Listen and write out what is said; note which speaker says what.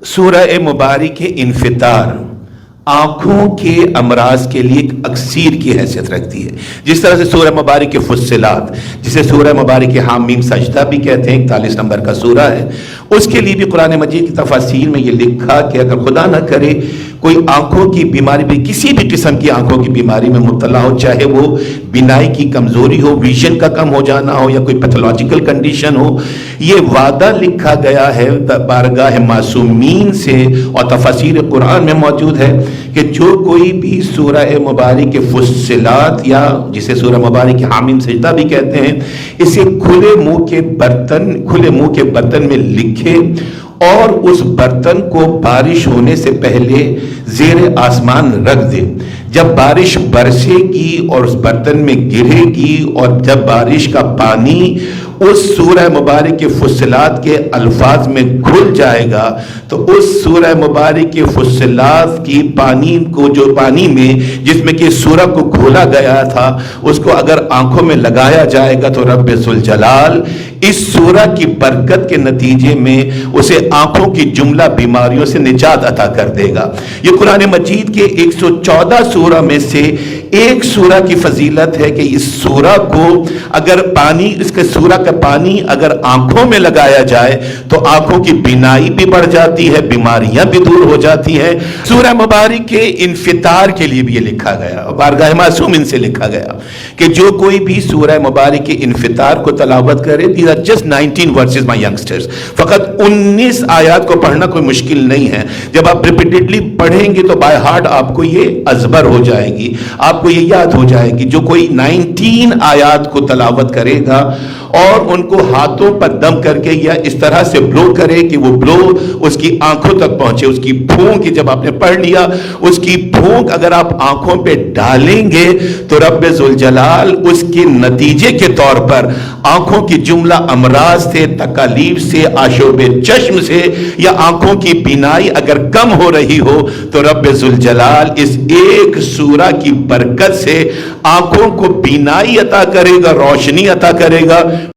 Speaker 1: سورہ مبارک انفطار آنکھوں کے امراض کے لیے ایک اکسیر کی حیثیت رکھتی ہے. جس طرح سے سورہ مبارک فصلات، جسے سورہ مبارک حامیم سجدہ بھی کہتے ہیں، 41 نمبر کا سورہ ہے، اس کے لیے بھی قرآن مجید کی تفاسیر میں یہ لکھا کہ اگر خدا نہ کرے کوئی آنکھوں کی بیماری بھی، کسی بھی قسم کی آنکھوں کی بیماری میں مبتلا ہو، چاہے وہ بینائی کی کمزوری ہو، ویژن کا کم ہو جانا ہو، یا کوئی پیتھولوجیکل کنڈیشن ہو، یہ وعدہ لکھا گیا ہے بارگاہ معصومین سے، اور تفاسیر قرآن میں موجود ہے کہ جو کوئی بھی سورہ مبارک فصلات یا جسے سورہ مبارک حامیم سجدہ بھی کہتے ہیں، اسے کھلے منہ کے برتن میں لکھے اور اس برتن کو بارش ہونے سے پہلے زیر آسمان رکھ دے. جب بارش برسے گی اور اس برتن میں گرے گی، اور جب بارش کا پانی اس سورہ مبارک فصلات کے الفاظ میں گھل جائے گا، تو اس سورہ مبارک فصلات کی پانی کو، جو پانی میں جس میں کہ سورہ کو گھولا گیا تھا، اس کو اگر آنکھوں میں لگایا جائے گا تو رب ذوالجلال اس سورہ کی برکت کے نتیجے میں اسے آنکھوں کی جملہ بیماریوں سے نجات عطا کر دے گا. یہ قرآن مجید کے 114 سورہ میں سے ایک سورہ کی فضیلت ہے کہ اس سورہ کو اگر اس کے سورہ کا پانی اگر آنکھوں میں لگایا جائے تو آنکھوں کی بینائی بھی بڑھ جاتی ہے، بیماریاں بھی دور ہو جاتی ہیں. سورہ مبارک کے انفطار کے لیے بھی یہ لکھا گیا، بارگاہ معصومین سے لکھا گیا کہ جو کوئی بھی سورہ مبارک کے انفطار کو تلاوت کرے، these are just 19 verses my youngsters، فقط 19 آیات کو پڑھنا کوئی مشکل نہیں ہے. جب آپ ریپیٹڈلی پڑھیں گے تو بائی ہارٹ آپ کو یہ ازبر ہو جائے گی، آپ کو یہ یاد ہو جائے گی. جو کوئی 19 آیات کو تلاوت کرے گا اور ان کو ہاتھوں پر دم کر کے یا اس طرح سے بلو کرے کہ وہ بلو اس کی آنکھوں تک پہنچے، اس کی پھونک جب آپ نے پڑھ لیا، اس کی پھونک اگر آپ آنکھوں پہ ڈالیں گے تو رب ذوالجلال اس کے نتیجے کے طور پر آنکھوں کی جملہ امراض سے، تکالیف سے، آشوب چشم سے، یا آنکھوں کی بینائی اگر کم ہو رہی ہو تو رب ذوالجلال اس ایک سورہ کی برکت سے آنکھوں کو بینائی عطا کرے گا، روشنی عطا کرے گا،